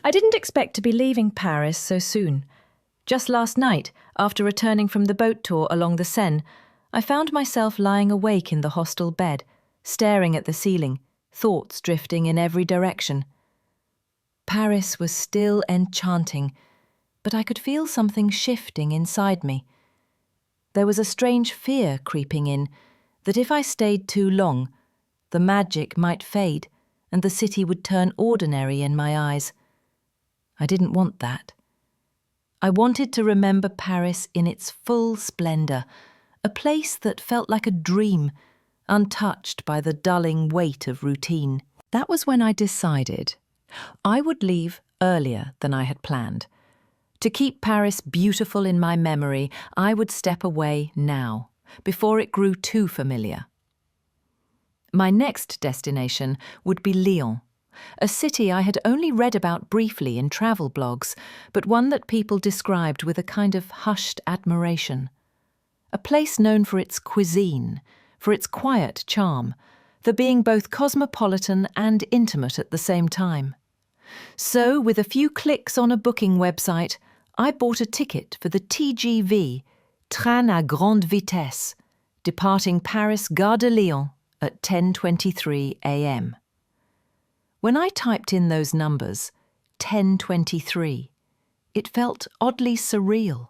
I didn't expect to be leaving Paris so soon. Just last night, after returning from the boat tour along the Seine, I found myself lying awake in the hostel bed, staring at the ceiling, thoughts drifting in every direction. Paris was still enchanting, but I could feel something shifting inside me. There was a strange fear creeping in that if I stayed too long, the magic might fade and the city would turn ordinary in my eyes. I didn't want that. I wanted to remember Paris in its full splendour, a place that felt like a dream, untouched by the dulling weight of routine. That was when I decided I would leave earlier than I had planned. To keep Paris beautiful in my memory, I would step away now, before it grew too familiar. My next destination would be Lyon, a city I had only read about briefly in travel blogs, but one that people described with a kind of hushed admiration. A place known for its cuisine, for its quiet charm, for being both cosmopolitan and intimate at the same time. So, with a few clicks on a booking website, I bought a ticket for the TGV, Train à Grande Vitesse, departing Paris Gare de Lyon at 10:23 a.m. When I typed in those numbers, 10:23, it felt oddly surreal.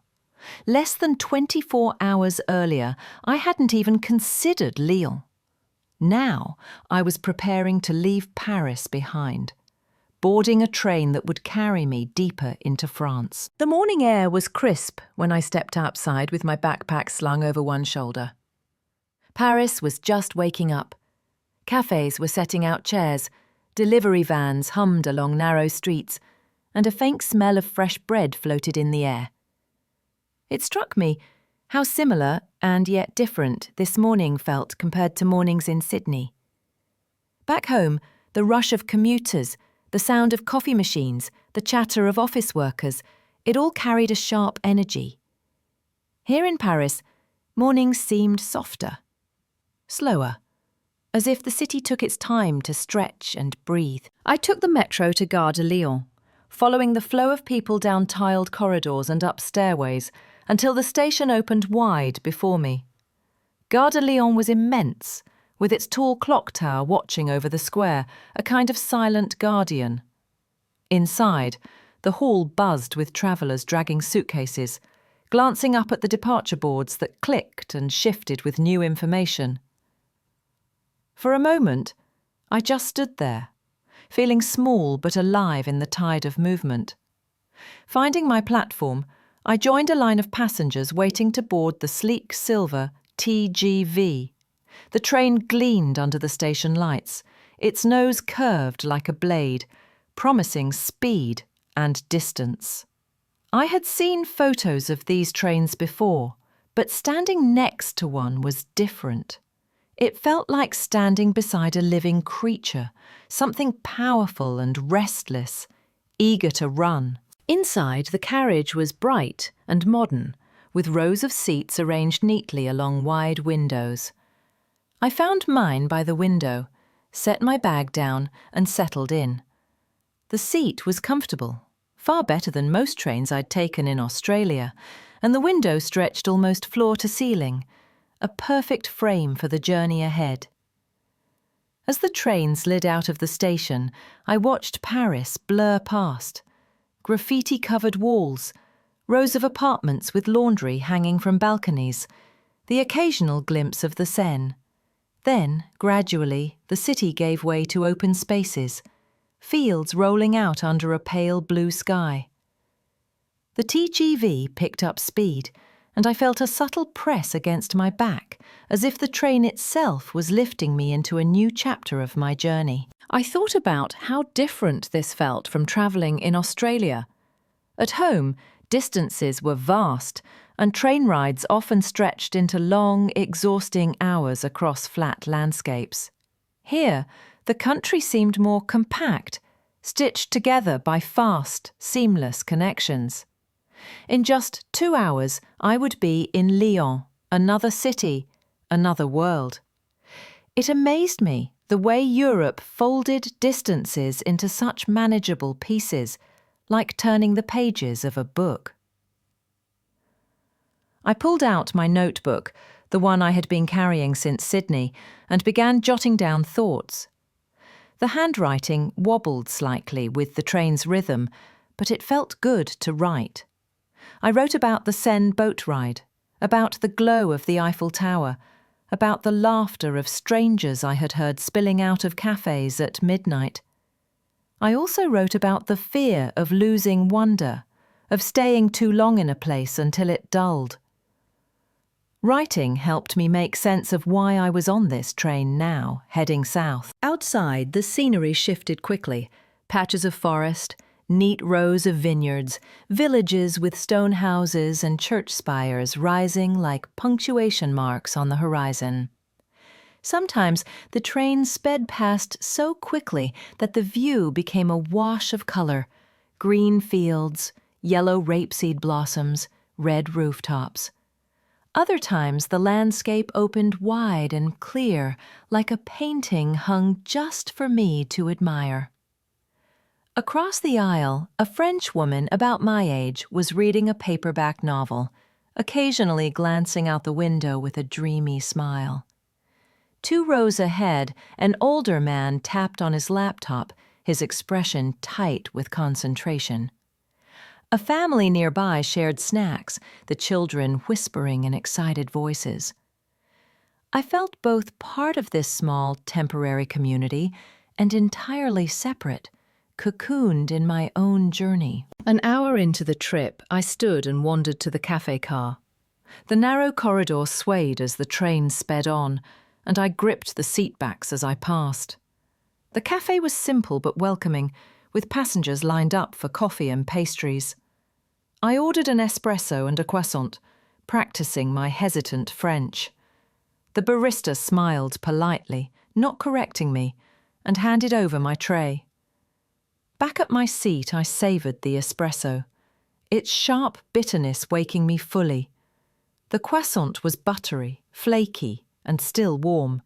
Less than 24 hours earlier, I hadn't even considered Lyon. Now, I was preparing to leave Paris behind, boarding a train that would carry me deeper into France. The morning air was crisp when I stepped outside with my backpack slung over one shoulder. Paris was just waking up. Cafes were setting out chairs, delivery vans hummed along narrow streets, and a faint smell of fresh bread floated in the air. It struck me how similar and yet different this morning felt compared to mornings in Sydney. Back home, the rush of commuters, the sound of coffee machines, the chatter of office workers, it all carried a sharp energy. Here in Paris, mornings seemed softer, slower, as if the city took its time to stretch and breathe. I took the metro to Gare de Lyon, following the flow of people down tiled corridors and up stairways until the station opened wide before me. Gare de Lyon was immense, with its tall clock tower watching over the square, a kind of silent guardian. Inside, the hall buzzed with travellers dragging suitcases, glancing up at the departure boards that clicked and shifted with new information. For a moment, I just stood there, feeling small but alive in the tide of movement. Finding my platform, I joined a line of passengers waiting to board the sleek silver TGV. The train gleamed under the station lights, its nose curved like a blade, promising speed and distance. I had seen photos of these trains before, but standing next to one was different. It felt like standing beside a living creature, something powerful and restless, eager to run. Inside, the carriage was bright and modern, with rows of seats arranged neatly along wide windows. I found mine by the window, set my bag down and settled in. The seat was comfortable, far better than most trains I'd taken in Australia, and the window stretched almost floor to ceiling, a perfect frame for the journey ahead. As the train slid out of the station, I watched Paris blur past. Graffiti-covered walls, rows of apartments with laundry hanging from balconies, the occasional glimpse of the Seine. Then, gradually, the city gave way to open spaces, fields rolling out under a pale blue sky. The TGV picked up speed, and I felt a subtle press against my back, as if the train itself was lifting me into a new chapter of my journey. I thought about how different this felt from travelling in Australia. At home, distances were vast, and train rides often stretched into long, exhausting hours across flat landscapes. Here, the country seemed more compact, stitched together by fast, seamless connections. In just 2 hours, I would be in Lyon, another city, another world. It amazed me the way Europe folded distances into such manageable pieces, like turning the pages of a book. I pulled out my notebook, the one I had been carrying since Sydney, and began jotting down thoughts. The handwriting wobbled slightly with the train's rhythm, but it felt good to write. I wrote about the Seine boat ride, about the glow of the Eiffel Tower, about the laughter of strangers I had heard spilling out of cafes at midnight. I also wrote about the fear of losing wonder, of staying too long in a place until it dulled. Writing helped me make sense of why I was on this train now, heading south. Outside, the scenery shifted quickly. Patches of forest, neat rows of vineyards, villages with stone houses and church spires rising like punctuation marks on the horizon. Sometimes the train sped past so quickly that the view became a wash of colour: green fields, yellow rapeseed blossoms, red rooftops. Other times the landscape opened wide and clear, like a painting hung just for me to admire. Across the aisle, a French woman about my age was reading a paperback novel, occasionally glancing out the window with a dreamy smile. 2 rows ahead, an older man tapped on his laptop, his expression tight with concentration. A family nearby shared snacks, the children whispering in excited voices. I felt both part of this small, temporary community and entirely separate, cocooned in my own journey. An hour into the trip, I stood and wandered to the cafe car. The narrow corridor swayed as the train sped on, and I gripped the seat backs as I passed. The cafe was simple but welcoming, with passengers lined up for coffee and pastries. I ordered an espresso and a croissant, practicing my hesitant French. The barista smiled politely, not correcting me, and handed over my tray. Back at my seat, I savoured the espresso, its sharp bitterness waking me fully. The croissant was buttery, flaky, and still warm.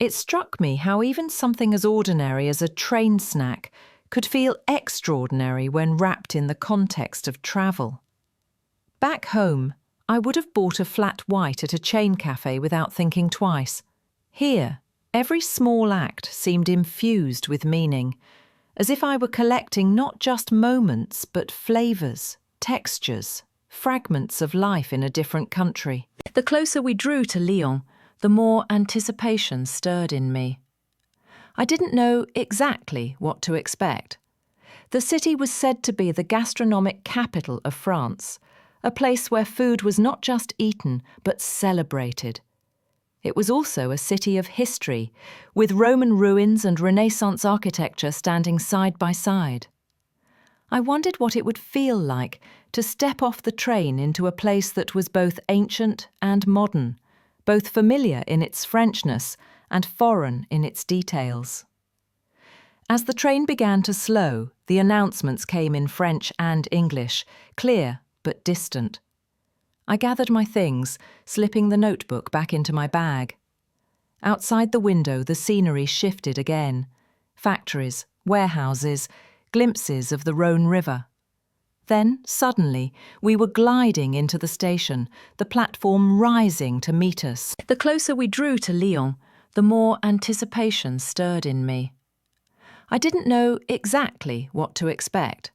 It struck me how even something as ordinary as a train snack could feel extraordinary when wrapped in the context of travel. Back home, I would have bought a flat white at a chain cafe without thinking twice. Here, every small act seemed infused with meaning, as if I were collecting not just moments but flavours, textures, fragments of life in a different country. The closer we drew to Lyon, the more anticipation stirred in me. I didn't know exactly what to expect. The city was said to be the gastronomic capital of France, a place where food was not just eaten but celebrated. It was also a city of history, with Roman ruins and Renaissance architecture standing side by side. I wondered what it would feel like to step off the train into a place that was both ancient and modern, both familiar in its Frenchness and foreign in its details. As the train began to slow, the announcements came in French and English, clear but distant. I gathered my things, slipping the notebook back into my bag. Outside the window, the scenery shifted again. Factories, warehouses, glimpses of the Rhone River. Then, suddenly, we were gliding into the station, the platform rising to meet us. The closer we drew to Lyon, the more anticipation stirred in me. I didn't know exactly what to expect.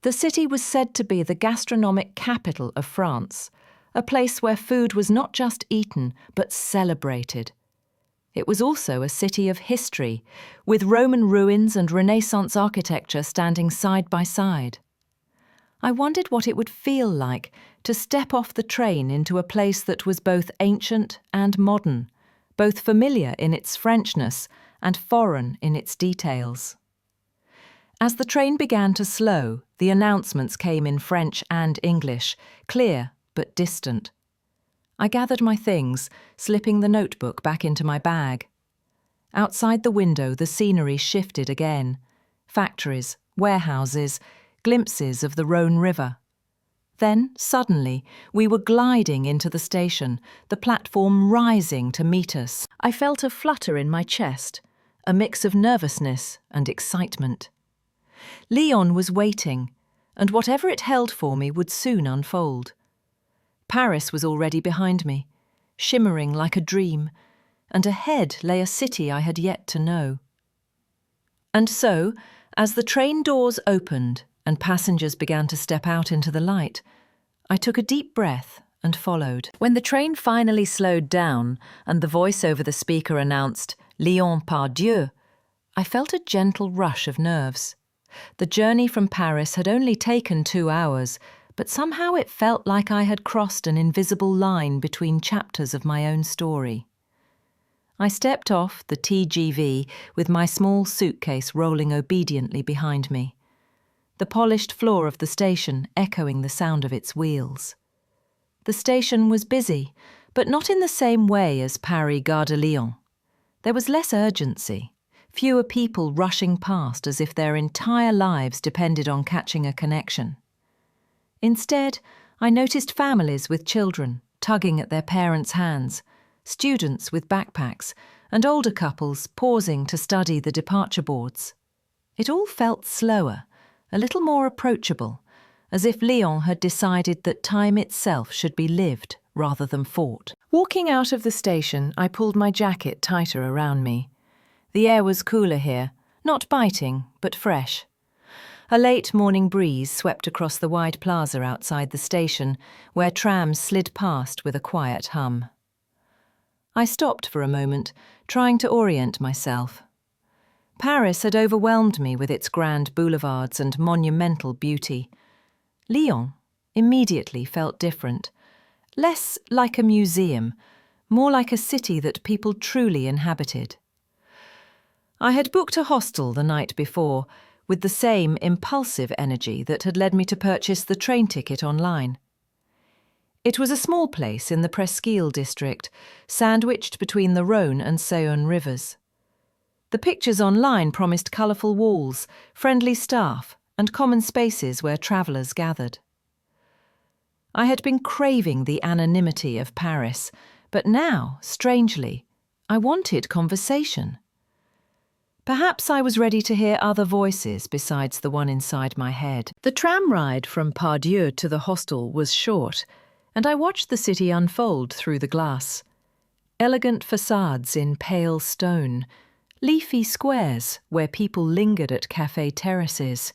The city was said to be the gastronomic capital of France, a place where food was not just eaten but celebrated. It was also a city of history, with Roman ruins and Renaissance architecture standing side by side. I wondered what it would feel like to step off the train into a place that was both ancient and modern, both familiar in its Frenchness and foreign in its details. As the train began to slow, the announcements came in French and English, clear but distant. I gathered my things, slipping the notebook back into my bag. Outside the window, the scenery shifted again. Factories, warehouses, glimpses of the Rhone River. Then, suddenly, we were gliding into the station, the platform rising to meet us. I felt a flutter in my chest, a mix of nervousness and excitement. Lyon was waiting, and whatever it held for me would soon unfold. Paris was already behind me, shimmering like a dream, and ahead lay a city I had yet to know. And so, as the train doors opened and passengers began to step out into the light, I took a deep breath and followed. When the train finally slowed down and the voice over the speaker announced Lyon par Dieu, I felt a gentle rush of nerves. The journey from Paris had only taken 2 hours, but somehow it felt like I had crossed an invisible line between chapters of my own story. I stepped off the TGV with my small suitcase rolling obediently behind me, the polished floor of the station echoing the sound of its wheels. The station was busy, but not in the same way as Paris Gare de Lyon. There was less urgency, fewer people rushing past as if their entire lives depended on catching a connection. Instead, I noticed families with children tugging at their parents' hands, students with backpacks, and older couples pausing to study the departure boards. It all felt slower, a little more approachable, as if Lyon had decided that time itself should be lived rather than fought. Walking out of the station, I pulled my jacket tighter around me. The air was cooler here, not biting, but fresh. A late morning breeze swept across the wide plaza outside the station, where trams slid past with a quiet hum. I stopped for a moment, trying to orient myself. Paris had overwhelmed me with its grand boulevards and monumental beauty. Lyon immediately felt different, less like a museum, more like a city that people truly inhabited. I had booked a hostel the night before, with the same impulsive energy that had led me to purchase the train ticket online. It was a small place in the Presqu'île district, sandwiched between the Rhône and Saône rivers. The pictures online promised colourful walls, friendly staff, and common spaces where travellers gathered. I had been craving the anonymity of Paris, but now, strangely, I wanted conversation. Perhaps I was ready to hear other voices besides the one inside my head. The tram ride from Pardieu to the hostel was short, and I watched the city unfold through the glass. Elegant facades in pale stone, leafy squares where people lingered at café terraces.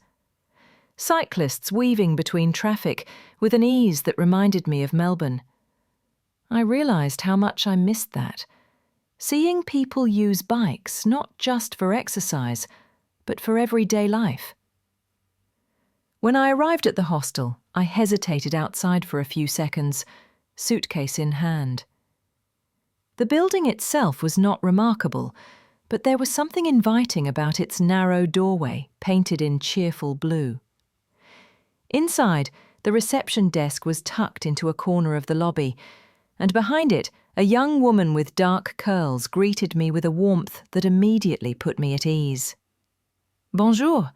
Cyclists weaving between traffic with an ease that reminded me of Melbourne. I realised how much I missed that. Seeing people use bikes not just for exercise, but for everyday life. When I arrived at the hostel, I hesitated outside for a few seconds, suitcase in hand. The building itself was not remarkable, but there was something inviting about its narrow doorway, painted in cheerful blue. Inside, the reception desk was tucked into a corner of the lobby, and behind it, a young woman with dark curls greeted me with a warmth that immediately put me at ease. "Bonjour,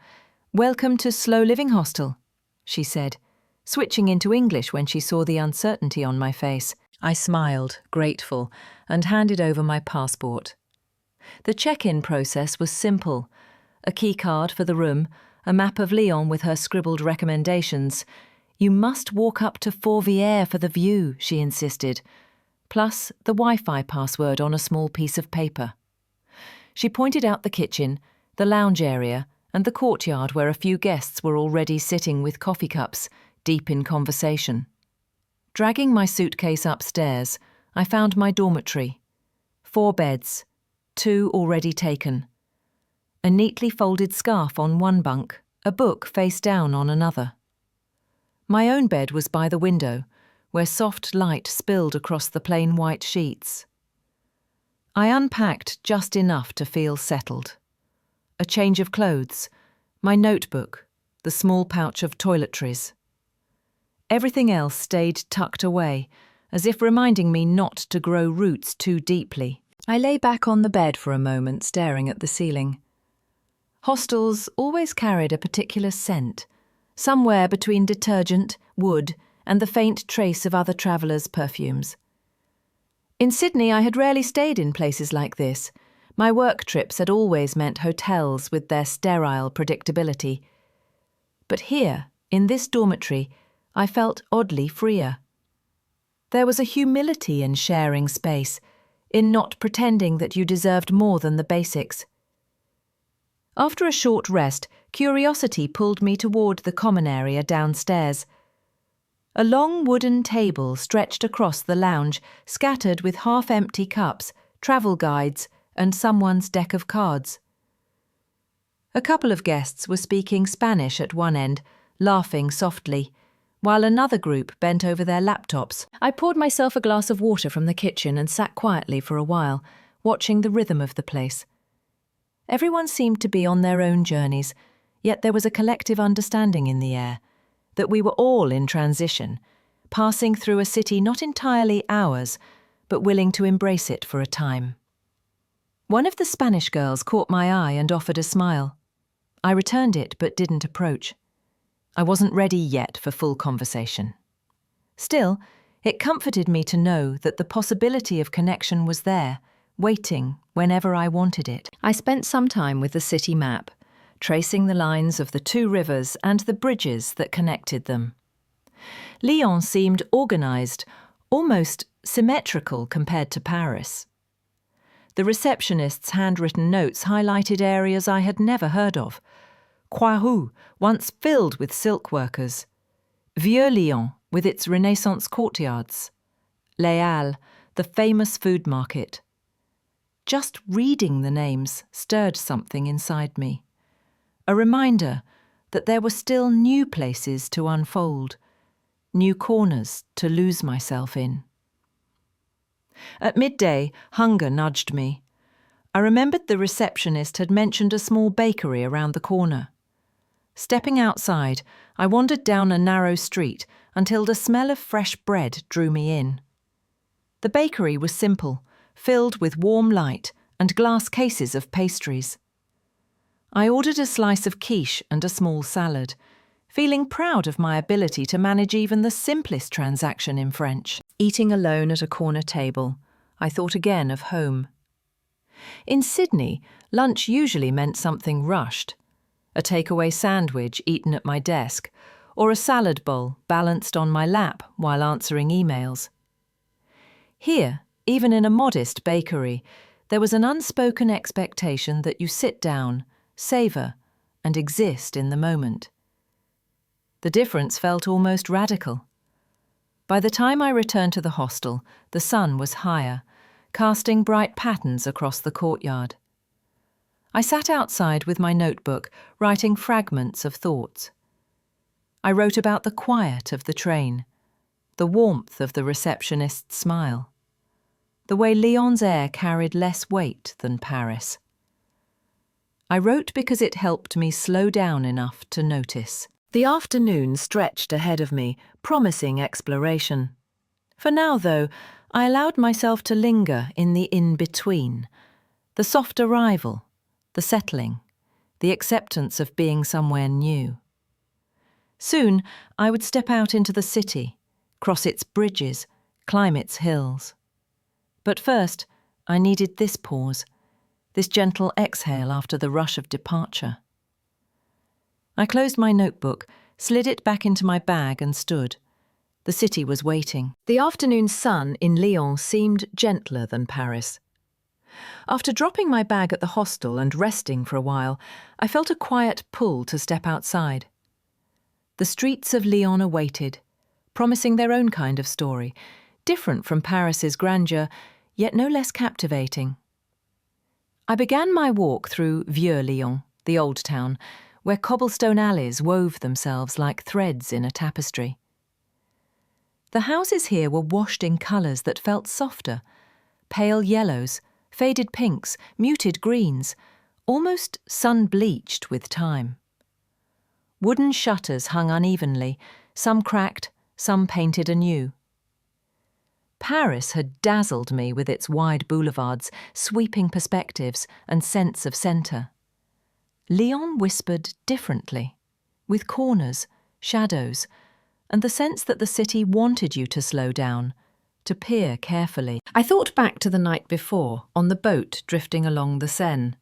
welcome to Slow Living Hostel," she said, switching into English when she saw the uncertainty on my face. I smiled, grateful, and handed over my passport. The check-in process was simple. A key card for the room, a map of Lyon with her scribbled recommendations. "You must walk up to Vieux for the view," she insisted, plus the Wi-Fi password on a small piece of paper. She pointed out the kitchen, the lounge area, and the courtyard where a few guests were already sitting with coffee cups, deep in conversation. Dragging my suitcase upstairs, I found my dormitory. 4 beds, 2 already taken. A neatly folded scarf on one bunk, a book face down on another. My own bed was by the window, where soft light spilled across the plain white sheets. I unpacked just enough to feel settled. A change of clothes, my notebook, the small pouch of toiletries. Everything else stayed tucked away, as if reminding me not to grow roots too deeply. I lay back on the bed for a moment, staring at the ceiling. Hostels always carried a particular scent, somewhere between detergent, wood, and the faint trace of other travellers' perfumes. In Sydney, I had rarely stayed in places like this. My work trips had always meant hotels with their sterile predictability. But here, in this dormitory, I felt oddly freer. There was a humility in sharing space, in not pretending that you deserved more than the basics. After a short rest, curiosity pulled me toward the common area downstairs. A long wooden table stretched across the lounge, scattered with half-empty cups, travel guides, and someone's deck of cards. A couple of guests were speaking Spanish at one end, laughing softly, while another group bent over their laptops. I poured myself a glass of water from the kitchen and sat quietly for a while, watching the rhythm of the place. Everyone seemed to be on their own journeys, yet there was a collective understanding in the air, that we were all in transition, passing through a city not entirely ours, but willing to embrace it for a time. One of the Spanish girls caught my eye and offered a smile. I returned it but didn't approach. I wasn't ready yet for full conversation. Still, it comforted me to know that the possibility of connection was there, waiting whenever I wanted it. I spent some time with the city map, tracing the lines of the two rivers and the bridges that connected them. Lyon seemed organised, almost symmetrical compared to Paris. The receptionist's handwritten notes highlighted areas I had never heard of. Croix-Rouge, once filled with silk workers. Vieux Lyon, with its Renaissance courtyards. Les Halles, the famous food market. Just reading the names stirred something inside me. A reminder that there were still new places to unfold, new corners to lose myself in. At midday, hunger nudged me. I remembered the receptionist had mentioned a small bakery around the corner. Stepping outside, I wandered down a narrow street until the smell of fresh bread drew me in. The bakery was simple, filled with warm light and glass cases of pastries. I ordered a slice of quiche and a small salad, feeling proud of my ability to manage even the simplest transaction in French. Eating alone at a corner table, I thought again of home. In Sydney, lunch usually meant something rushed, a takeaway sandwich eaten at my desk, or a salad bowl balanced on my lap while answering emails. Here, even in a modest bakery, there was an unspoken expectation that you sit down, savour, and exist in the moment. The difference felt almost radical. By the time I returned to the hostel, the sun was higher, casting bright patterns across the courtyard. I sat outside with my notebook, writing fragments of thoughts. I wrote about the quiet of the train, the warmth of the receptionist's smile, the way Lyon's air carried less weight than Paris. I wrote because it helped me slow down enough to notice. The afternoon stretched ahead of me, promising exploration. For now, though, I allowed myself to linger in the in-between, the soft arrival, the settling, the acceptance of being somewhere new. Soon, I would step out into the city, cross its bridges, climb its hills. But first, I needed this pause, this gentle exhale after the rush of departure. I closed my notebook, slid it back into my bag and stood. The city was waiting. The afternoon sun in Lyon seemed gentler than Paris. After dropping my bag at the hostel and resting for a while, I felt a quiet pull to step outside. The streets of Lyon awaited, promising their own kind of story, different from Paris's grandeur, yet no less captivating. I began my walk through Vieux Lyon, the old town, where cobblestone alleys wove themselves like threads in a tapestry. The houses here were washed in colours that felt softer, pale yellows, faded pinks, muted greens, almost sun-bleached with time. Wooden shutters hung unevenly, some cracked, some painted anew. Paris had dazzled me with its wide boulevards, sweeping perspectives, and sense of centre. Lyon whispered differently, with corners, shadows, and the sense that the city wanted you to slow down, to peer carefully. I thought back to the night before, on the boat drifting along the Seine.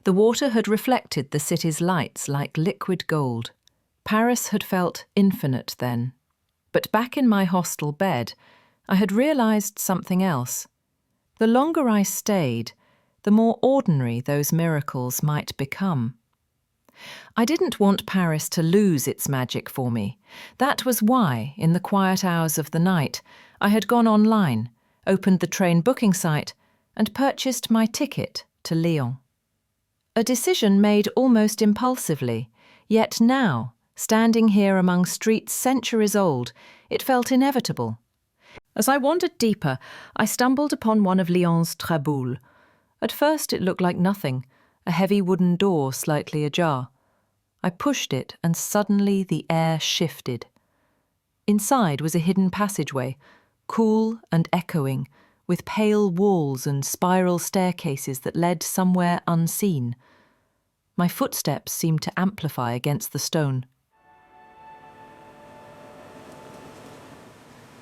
The water had reflected the city's lights like liquid gold, Paris had felt infinite then. But back in my hostel bed, I had realised something else. The longer I stayed, the more ordinary those miracles might become. I didn't want Paris to lose its magic for me. That was why, in the quiet hours of the night, I had gone online, opened the train booking site, and purchased my ticket to Lyon. A decision made almost impulsively, yet now, standing here among streets centuries old, it felt inevitable. As I wandered deeper, I stumbled upon one of Lyon's traboules. At first it looked like nothing, a heavy wooden door slightly ajar. I pushed it and suddenly the air shifted. Inside was a hidden passageway, cool and echoing, with pale walls and spiral staircases that led somewhere unseen. My footsteps seemed to amplify against the stone.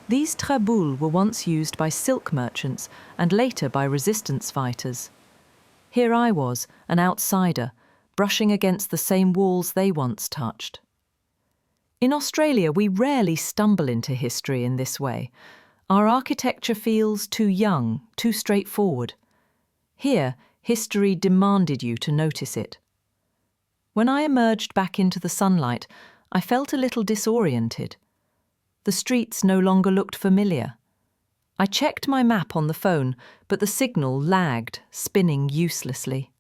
These traboules were once used by silk merchants and later by resistance fighters. Here I was, an outsider, brushing against the same walls they once touched. In Australia, we rarely stumble into history in this way. Our architecture feels too young, too straightforward. Here, history demanded you to notice it. When I emerged back into the sunlight, I felt a little disoriented. The streets no longer looked familiar. I checked my map on the phone, but the signal lagged, spinning uselessly.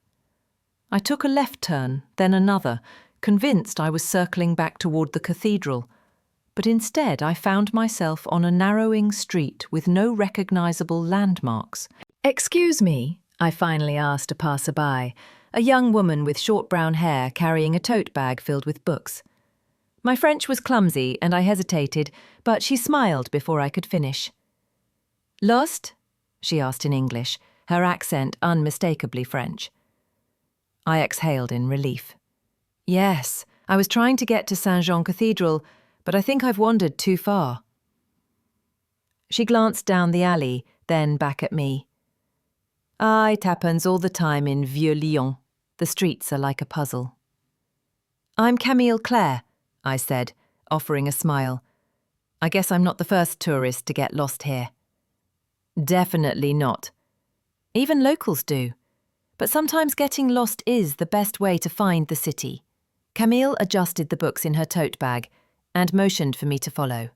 I took a left turn, then another, convinced I was circling back toward the cathedral, but instead I found myself on a narrowing street with no recognizable landmarks. "Excuse me," I finally asked a passerby, a young woman with short brown hair carrying a tote bag filled with books. My French was clumsy and I hesitated, but she smiled before I could finish. "Lost?" she asked in English, her accent unmistakably French. I exhaled in relief. "Yes, I was trying to get to Saint-Jean Cathedral, but I think I've wandered too far." She glanced down the alley, then back at me. "Ah, it happens all the time in Vieux Lyon. The streets are like a puzzle." "I'm Camille Claire," I said, offering a smile. "I guess I'm not the first tourist to get lost here." "Definitely not. Even locals do. But sometimes getting lost is the best way to find the city." Camille adjusted the books in her tote bag and motioned for me to follow.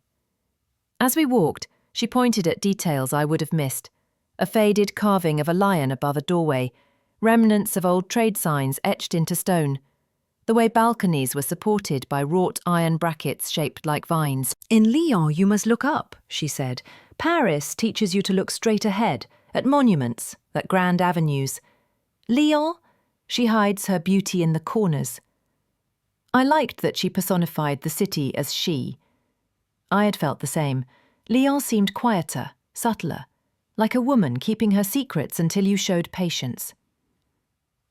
As we walked, she pointed at details I would have missed. A faded carving of a lion above a doorway, remnants of old trade signs etched into stone, the way balconies were supported by wrought iron brackets shaped like vines. "In Lyon you must look up," she said. "Paris teaches you to look straight ahead, at monuments, at grand avenues. Lyon, she hides her beauty in the corners." I liked that she personified the city as she. I had felt the same. Lyon seemed quieter, subtler, like a woman keeping her secrets until you showed patience.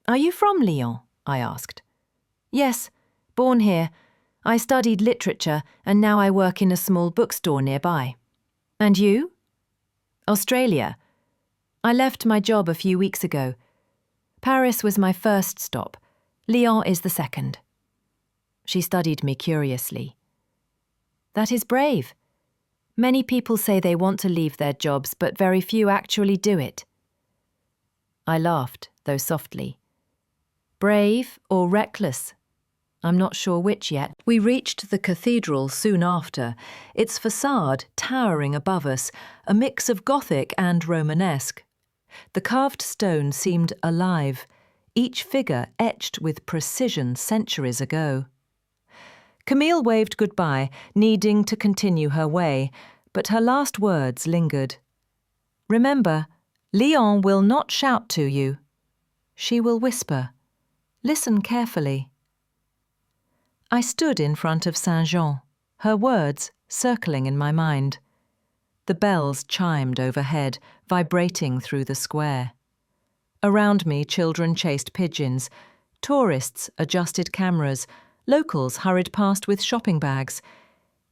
"Are you from Lyon?" I asked. "Yes, born here. I studied literature and now I work in a small bookstore nearby." "And you?" "Australia. I left my job a few weeks ago. Paris was my first stop. Lyon is the second." She studied me curiously. "That is brave. Many people say they want to leave their jobs, but very few actually do it." I laughed, though softly. Brave or reckless? I'm not sure which yet. We reached the cathedral soon after, its facade towering above us, a mix of Gothic and Romanesque. The carved stone seemed alive, each figure etched with precision centuries ago. Camille waved goodbye, needing to continue her way, but her last words lingered. "Remember, Lyon will not shout to you. She will whisper. Listen carefully." I stood in front of Saint-Jean, her words circling in my mind. The bells chimed overhead, vibrating through the square. Around me, children chased pigeons. Tourists adjusted cameras. Locals hurried past with shopping bags.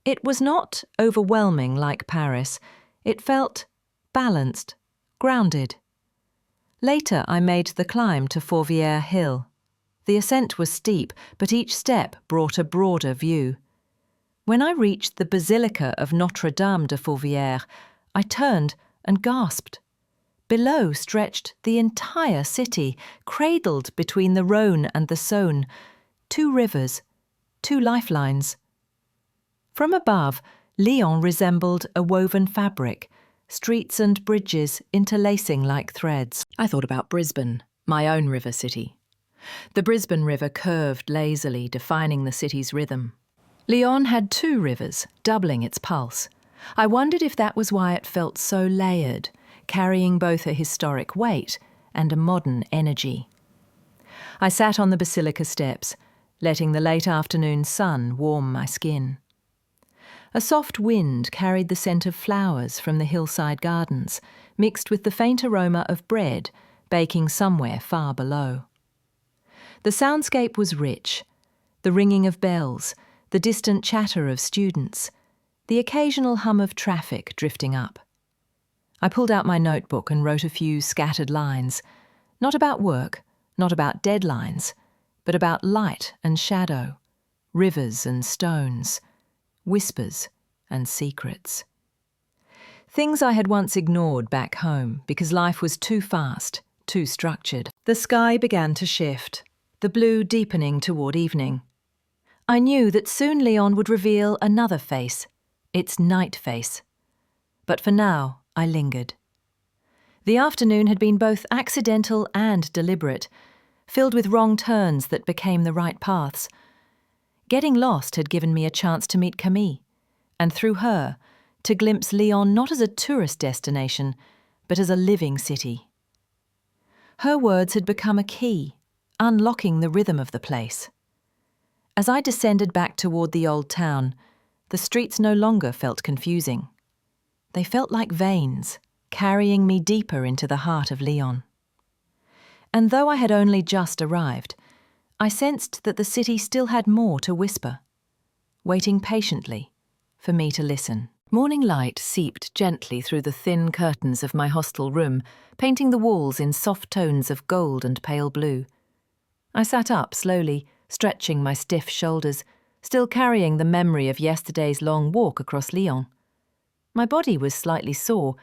It was not overwhelming like Paris. It felt balanced, grounded. Later, I made the climb to Fourvière Hill. The ascent was steep, but each step brought a broader view. When I reached the Basilica of Notre-Dame de Fourvière, I turned and gasped. Below stretched the entire city, cradled between the Rhône and the Saône, 2 rivers, 2 lifelines. From above, Lyon resembled a woven fabric, streets and bridges interlacing like threads. I thought about Brisbane, my own river city. The Brisbane River curved lazily, defining the city's rhythm. Lyon had 2 rivers, doubling its pulse. I wondered if that was why it felt so layered, carrying both a historic weight and a modern energy. I sat on the basilica steps, letting the late afternoon sun warm my skin. A soft wind carried the scent of flowers from the hillside gardens, mixed with the faint aroma of bread baking somewhere far below. The soundscape was rich, the ringing of bells, the distant chatter of students, the occasional hum of traffic drifting up. I pulled out my notebook and wrote a few scattered lines, not about work, not about deadlines, but about light and shadow, rivers and stones, whispers and secrets. Things I had once ignored back home because life was too fast, too structured. The sky began to shift, the blue deepening toward evening. I knew that soon Lyon would reveal another face, its night face. But for now, I lingered. The afternoon had been both accidental and deliberate, filled with wrong turns that became the right paths. Getting lost had given me a chance to meet Camille, and through her, to glimpse Lyon not as a tourist destination, but as a living city. Her words had become a key, unlocking the rhythm of the place. As I descended back toward the old town, the streets no longer felt confusing. They felt like veins, carrying me deeper into the heart of Lyon. And though I had only just arrived, I sensed that the city still had more to whisper, waiting patiently for me to listen. Morning light seeped gently through the thin curtains of my hostel room, painting the walls in soft tones of gold and pale blue. I sat up slowly, stretching my stiff shoulders, still carrying the memory of yesterday's long walk across Lyon. My body was slightly sore,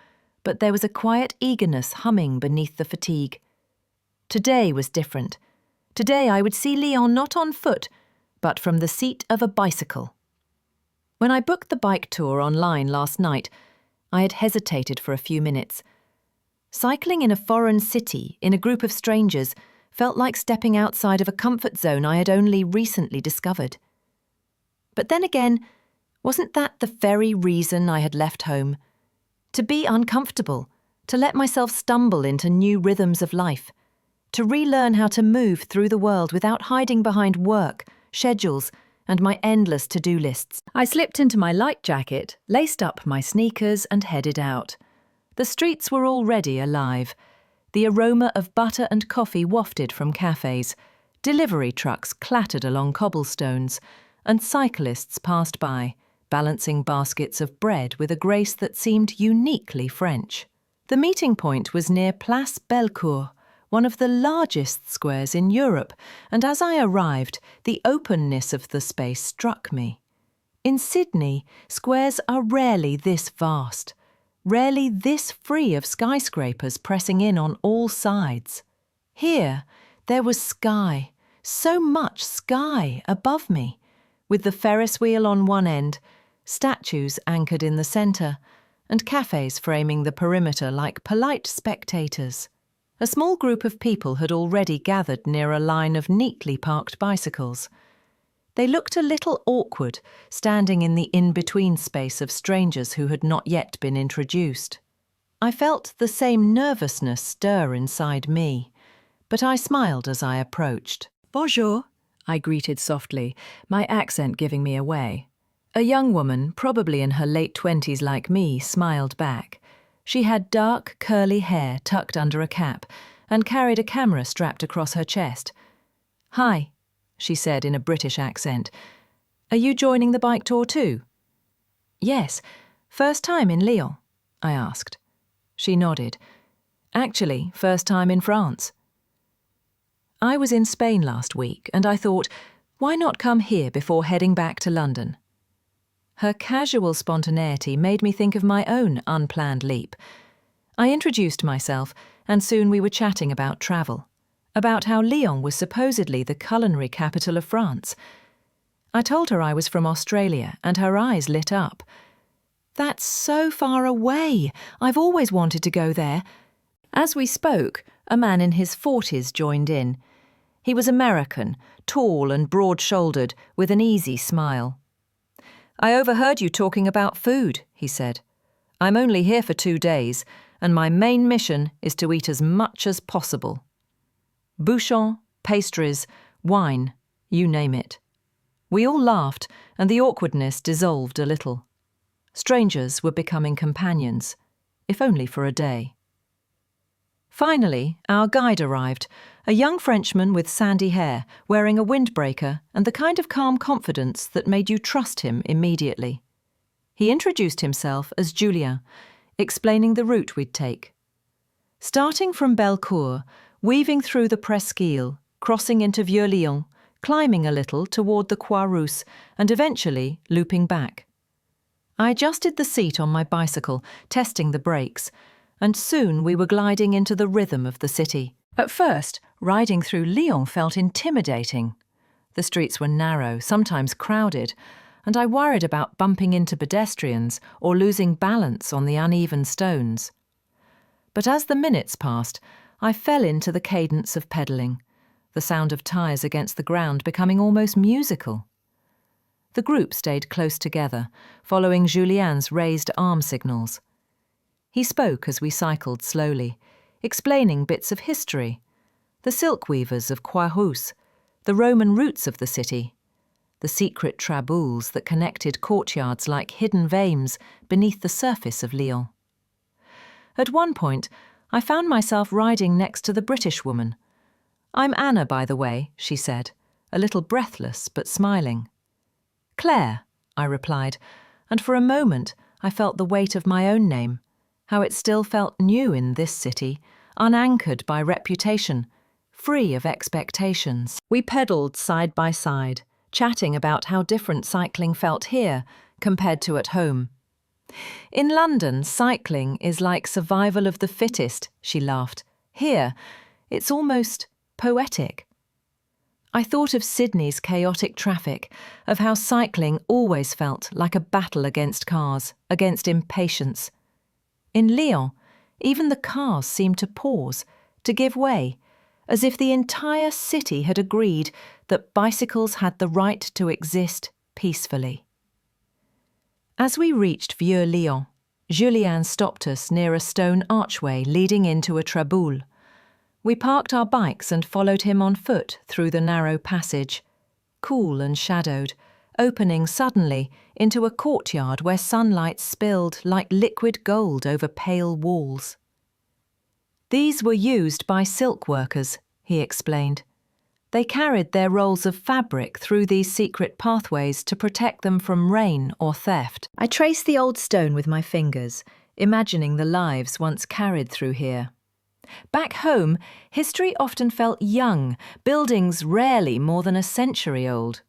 but there was a quiet eagerness humming beneath the fatigue. Today was different. Today I would see Lyon not on foot, but from the seat of a bicycle. When I booked the bike tour online last night, I had hesitated for a few minutes. Cycling in a foreign city, in a group of strangers, felt like stepping outside of a comfort zone I had only recently discovered. But then again, wasn't that the very reason I had left home? To be uncomfortable, to let myself stumble into new rhythms of life, to relearn how to move through the world without hiding behind work, schedules, and my endless to-do lists. I slipped into my light jacket, laced up my sneakers, and headed out. The streets were already alive. The aroma of butter and coffee wafted from cafes, delivery trucks clattered along cobblestones, and cyclists passed by, balancing baskets of bread with a grace that seemed uniquely French. The meeting point was near Place Bellecour, one of the largest squares in Europe, and as I arrived, the openness of the space struck me. In Sydney, squares are rarely this vast, rarely this free of skyscrapers pressing in on all sides. Here, there was sky, so much sky above me, with the Ferris wheel on one end, statues anchored in the centre, and cafes framing the perimeter like polite spectators. A small group of people had already gathered near a line of neatly parked bicycles. They looked a little awkward, standing in the in-between space of strangers who had not yet been introduced. I felt the same nervousness stir inside me, but I smiled as I approached. "Bonjour," I greeted softly, my accent giving me away. A young woman, probably in her late 20s like me, smiled back. She had dark, curly hair tucked under a cap and carried a camera strapped across her chest. "Hi," she said in a British accent. "Are you joining the bike tour too?" "Yes. First time in Lyon?" I asked. She nodded. "Actually, first time in France." I was in Spain last week, and I thought, why not come here before heading back to London? Her casual spontaneity made me think of my own unplanned leap. I introduced myself, and soon we were chatting about travel, about how Lyon was supposedly the culinary capital of France. I told her I was from Australia, and her eyes lit up. "That's so far away! I've always wanted to go there." As we spoke, a man in his 40s joined in. He was American, tall and broad-shouldered, with an easy smile. "I overheard you talking about food," he said. "I'm only here for 2 days, and my main mission is to eat as much as possible. Bouchon, pastries, wine, you name it." We all laughed, and the awkwardness dissolved a little. Strangers were becoming companions, if only for a day. Finally, our guide arrived, a young Frenchman with sandy hair, wearing a windbreaker and the kind of calm confidence that made you trust him immediately. He introduced himself as Julien, explaining the route we'd take. Starting from Bellecour, weaving through the Presqu'île, crossing into Vieux, climbing a little toward the Croix-Rousse, and eventually looping back. I adjusted the seat on my bicycle, testing the brakes, and soon we were gliding into the rhythm of the city. At first, riding through Lyon felt intimidating. The streets were narrow, sometimes crowded, and I worried about bumping into pedestrians or losing balance on the uneven stones. But as the minutes passed, I fell into the cadence of pedalling, the sound of tyres against the ground becoming almost musical. The group stayed close together, following Julien's raised arm signals. He spoke as we cycled slowly, explaining bits of history, the silk weavers of Croix-Rousse, the Roman roots of the city, the secret traboules that connected courtyards like hidden veins beneath the surface of Lyon. At one point, I found myself riding next to the British woman. "I'm Anna, by the way," she said, a little breathless but smiling. "Claire," I replied, and for a moment I felt the weight of my own name, how it still felt new in this city, unanchored by reputation, free of expectations. We pedalled side by side, chatting about how different cycling felt here compared to at home. "In London, cycling is like survival of the fittest," she laughed. "Here, it's almost poetic." I thought of Sydney's chaotic traffic, of how cycling always felt like a battle against cars, against impatience. In Lyon, even the cars seemed to pause, to give way, as if the entire city had agreed that bicycles had the right to exist peacefully. As we reached Vieux, Julien stopped us near a stone archway leading into a traboule. We parked our bikes and followed him on foot through the narrow passage, cool and shadowed, opening suddenly into a courtyard where sunlight spilled like liquid gold over pale walls. "These were used by silk workers," he explained. "They carried their rolls of fabric through these secret pathways to protect them from rain or theft." I traced the old stone with my fingers, imagining the lives once carried through here. Back home, history often felt young, buildings rarely more than a century old.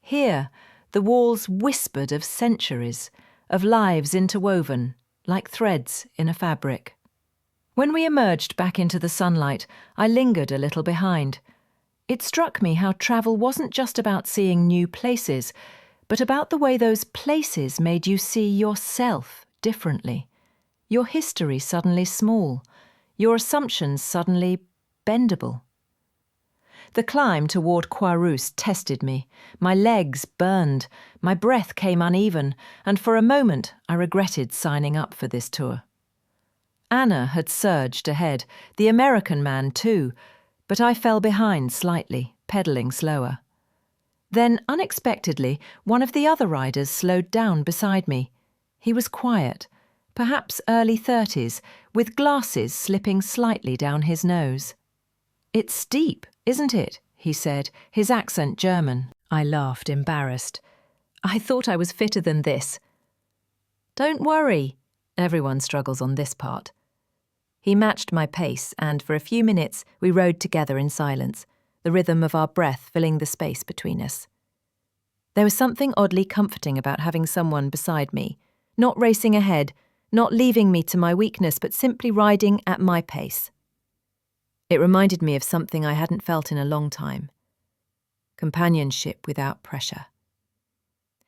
Here, the walls whispered of centuries, of lives interwoven, like threads in a fabric. When we emerged back into the sunlight, I lingered a little behind. It struck me how travel wasn't just about seeing new places, but about the way those places made you see yourself differently. Your history suddenly small, your assumptions suddenly bendable. The climb toward Croix-Rousse tested me. My legs burned, my breath came uneven, and for a moment I regretted signing up for this tour. Anna had surged ahead, the American man too, but I fell behind slightly, pedalling slower. Then, unexpectedly, one of the other riders slowed down beside me. He was quiet, perhaps early 30s, with glasses slipping slightly down his nose. "It's steep, isn't it?" he said, his accent German. I laughed, embarrassed. I thought I was fitter than this. "Don't worry. Everyone struggles on this part." He matched my pace, and for a few minutes we rode together in silence, the rhythm of our breath filling the space between us. There was something oddly comforting about having someone beside me, not racing ahead, not leaving me to my weakness, but simply riding at my pace. It reminded me of something I hadn't felt in a long time: companionship without pressure.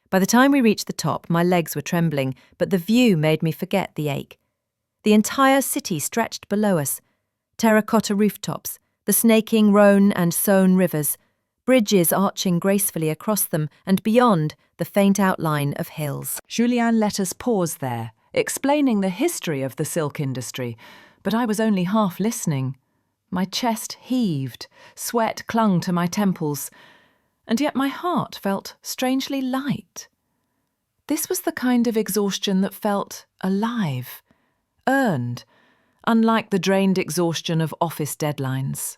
By the time we reached the top, my legs were trembling, but the view made me forget the ache. The entire city stretched below us: terracotta rooftops, the snaking Rhône and Saône rivers, bridges arching gracefully across them, and beyond, the faint outline of hills. Julien let us pause there, explaining the history of the silk industry, but I was only half listening. My chest heaved, sweat clung to my temples, and yet my heart felt strangely light. This was the kind of exhaustion that felt alive, earned, unlike the drained exhaustion of office deadlines.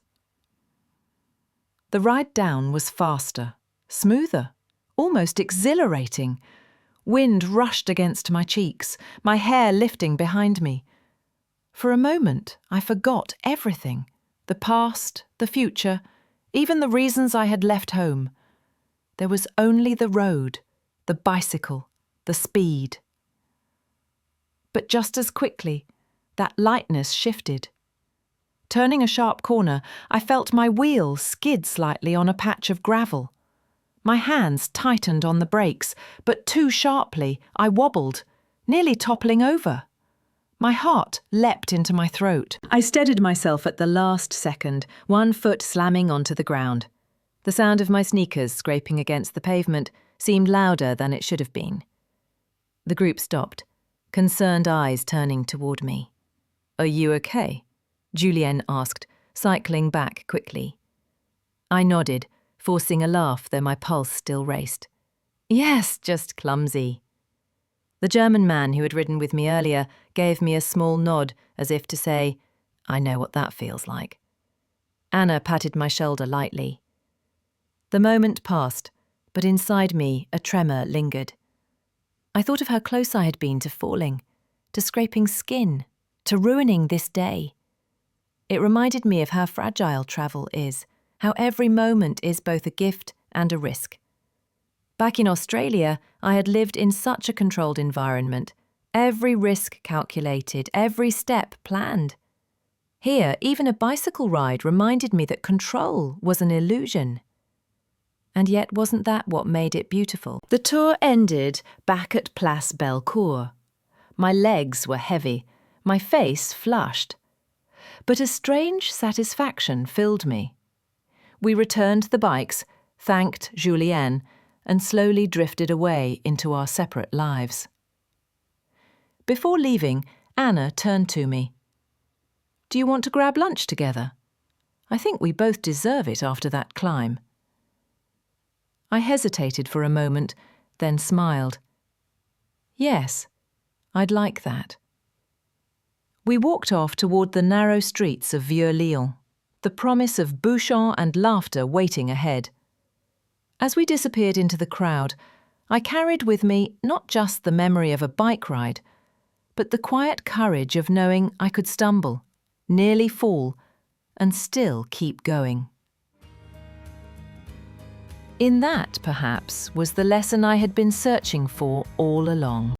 The ride down was faster, smoother, almost exhilarating. Wind rushed against my cheeks, my hair lifting behind me. For a moment, I forgot everything: the past, the future, even the reasons I had left home. There was only the road, the bicycle, the speed. But just as quickly, that lightness shifted. Turning a sharp corner, I felt my wheel skid slightly on a patch of gravel. My hands tightened on the brakes, but too sharply I wobbled, nearly toppling over. My heart leapt into my throat. I steadied myself at the last second, one foot slamming onto the ground. The sound of my sneakers scraping against the pavement seemed louder than it should have been. The group stopped, concerned eyes turning toward me. "Are you okay?" Julien asked, cycling back quickly. I nodded, forcing a laugh though my pulse still raced. "Yes, just clumsy." The German man who had ridden with me earlier gave me a small nod, as if to say, "I know what that feels like." Anna patted my shoulder lightly. The moment passed, but inside me a tremor lingered. I thought of how close I had been to falling, to scraping skin, to ruining this day. It reminded me of how fragile travel is, how every moment is both a gift and a risk. Back in Australia, I had lived in such a controlled environment, every risk calculated, every step planned. Here, even a bicycle ride reminded me that control was an illusion. And yet wasn't that what made it beautiful? The tour ended back at Place Bellecour. My legs were heavy, my face flushed. But a strange satisfaction filled me. We returned the bikes, thanked Julien, and slowly drifted away into our separate lives. Before leaving, Anna turned to me. "Do you want to grab lunch together? I think we both deserve it after that climb." I hesitated for a moment, then smiled. "Yes, I'd like that." We walked off toward the narrow streets of Vieux Lyon, the promise of bouchons and laughter waiting ahead. As we disappeared into the crowd, I carried with me not just the memory of a bike ride, but the quiet courage of knowing I could stumble, nearly fall, and still keep going. In that, perhaps, was the lesson I had been searching for all along.